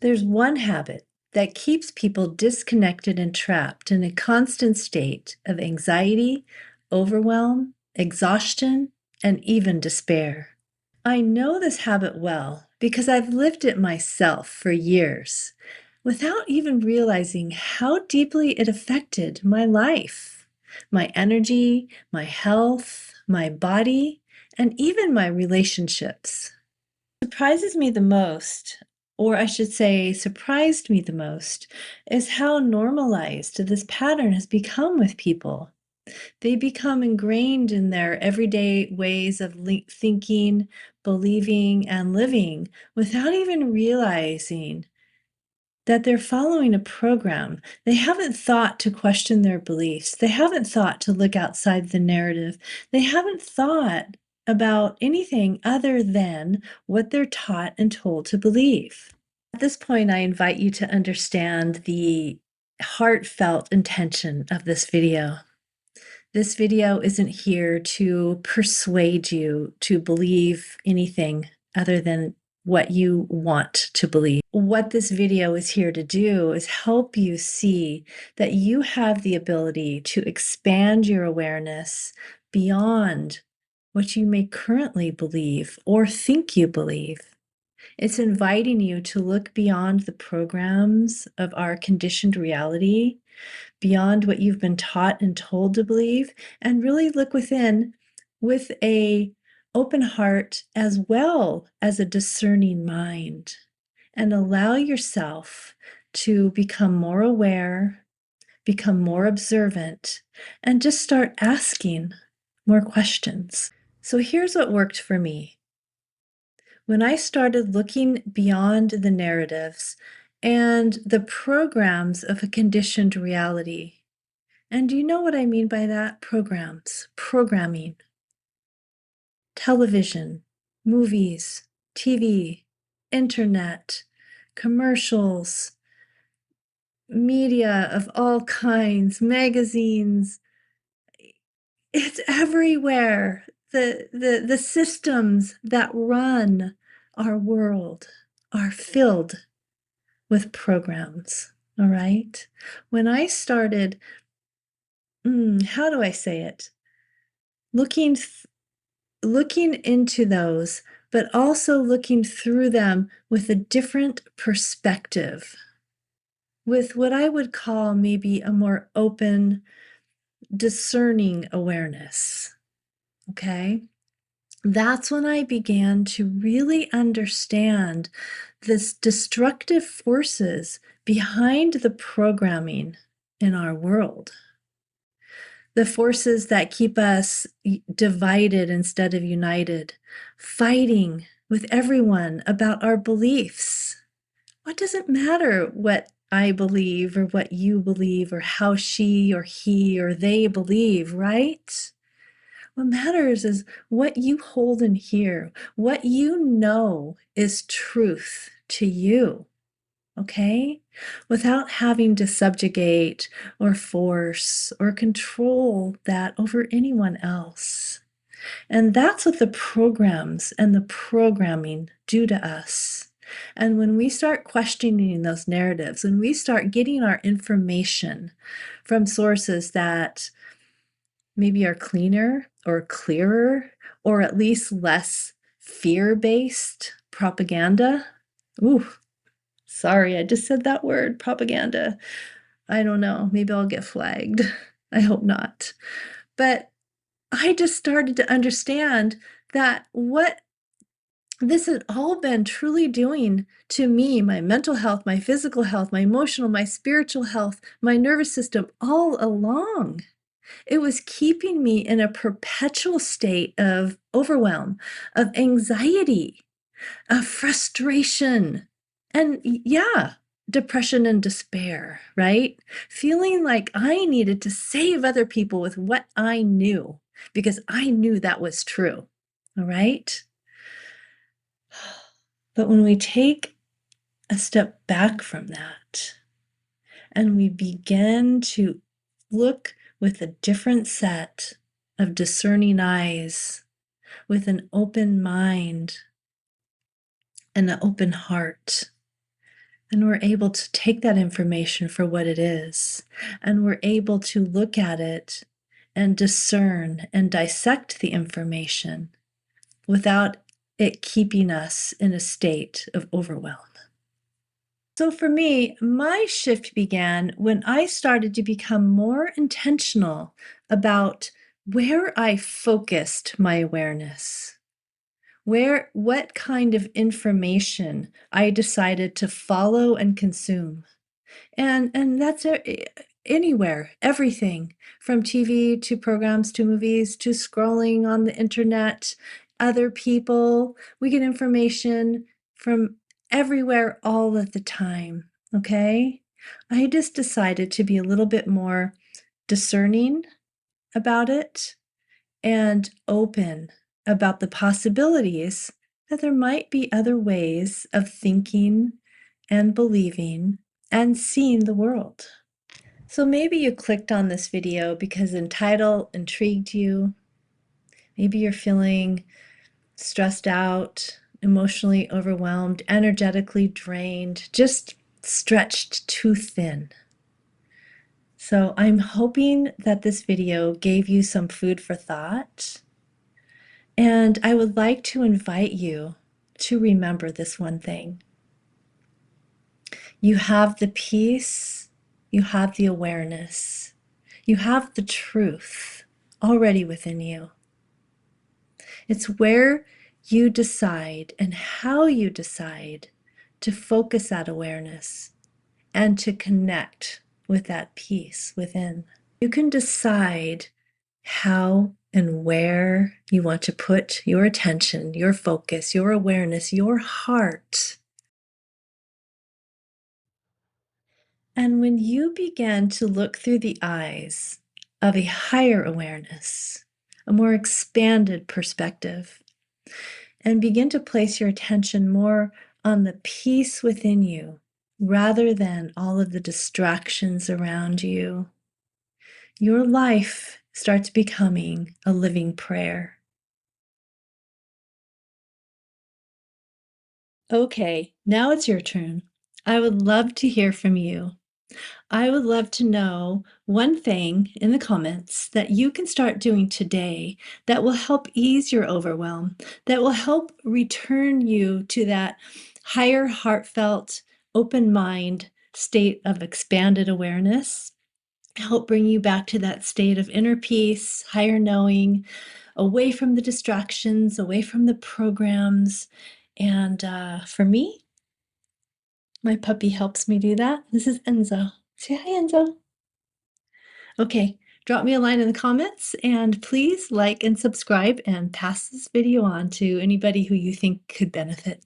There's one habit that keeps people disconnected and trapped in a constant state of anxiety, overwhelm, exhaustion, and even despair. I know this habit well because I've lived it myself for years without even realizing how deeply it affected my life, my energy, my health, my body, and even my relationships. Surprises me the most, or I should say, surprised me the most, is how normalized this pattern has become with people. They become ingrained in their everyday ways of thinking, believing, and living without even realizing that they're following a program. They haven't thought to question their beliefs. They haven't thought to look outside the narrative. They haven't thought about anything other than what they're taught and told to believe. At this point, I invite you to understand the heartfelt intention of this video. This video isn't here to persuade you to believe anything other than what you want to believe. What this video is here to do is help you see that you have the ability to expand your awareness beyond what you may currently believe or think you believe. It's inviting you to look beyond the programs of our conditioned reality, beyond what you've been taught and told to believe, and really look within with a open heart as well as a discerning mind, and allow yourself to become more aware, become more observant, and just start asking more questions. So here's what worked for me. When I started looking beyond the narratives and the programs of a conditioned reality, and do you know what I mean by that? Programs, programming, television, movies, TV, internet, commercials, media of all kinds, magazines. It's everywhere. The systems that run our world are filled with programs. All right. When I started, how do I say it? Looking into those, but also looking through them with a different perspective, with what I would call maybe a more open, discerning awareness. Okay. That's when I began to really understand this destructive forces behind the programming in our world. The forces that keep us divided instead of united, fighting with everyone about our beliefs. What does it matter what I believe or what you believe or how she or he or they believe, right? What matters is what you hold in here, what you know is truth to you, okay? Without having to subjugate or force or control that over anyone else. And that's what the programs and the programming do to us. And when we start questioning those narratives, when we start getting our information from sources that maybe are cleaner or clearer, or at least less fear-based propaganda. Ooh, sorry, I just said that word, propaganda. I don't know, maybe I'll get flagged. I hope not. But I just started to understand that what this has all been truly doing to me, my mental health, my physical health, my emotional, my spiritual health, my nervous system, all along. It was keeping me in a perpetual state of overwhelm, of anxiety, of frustration, and yeah, depression and despair, right? Feeling like I needed to save other people with what I knew because I knew that was true. All right. But when we take a step back from that and we begin to look with a different set of discerning eyes, with an open mind and an open heart, And we're able to take that information for what it is. And we're able to look at it and discern and dissect the information without it keeping us in a state of overwhelm. So for me, my shift began when I started to become more intentional about where I focused my awareness, what kind of information I decided to follow and consume. And that's anywhere, everything from TV to programs to movies to scrolling on the internet, other people. We get information from everywhere all of the time, okay? I just decided to be a little bit more discerning about it and open about the possibilities that there might be other ways of thinking and believing and seeing the world. So maybe you clicked on this video because the title intrigued you. Maybe you're feeling stressed out, emotionally overwhelmed, energetically drained, just stretched too thin. So I'm hoping that this video gave you some food for thought. And I would like to invite you to remember this one thing. You have the peace, you have the awareness, you have the truth already within you. It's where you decide and how you decide to focus that awareness and to connect with that peace within. You can decide how and where you want to put your attention, your focus, your awareness, your heart. And when you begin to look through the eyes of a higher awareness, a more expanded perspective, and begin to place your attention more on the peace within you rather than all of the distractions around you, your life starts becoming a living prayer. Okay, now it's your turn. I would love to hear from you. I would love to know one thing in the comments that you can start doing today that will help ease your overwhelm, that will help return you to that higher, heartfelt, open mind state of expanded awareness, help bring you back to that state of inner peace, higher knowing, away from the distractions, away from the programs. And for me, my puppy helps me do that. This is Enzo. Say hi, Enzo. Okay, drop me a line in the comments and please like and subscribe and pass this video on to anybody who you think could benefit.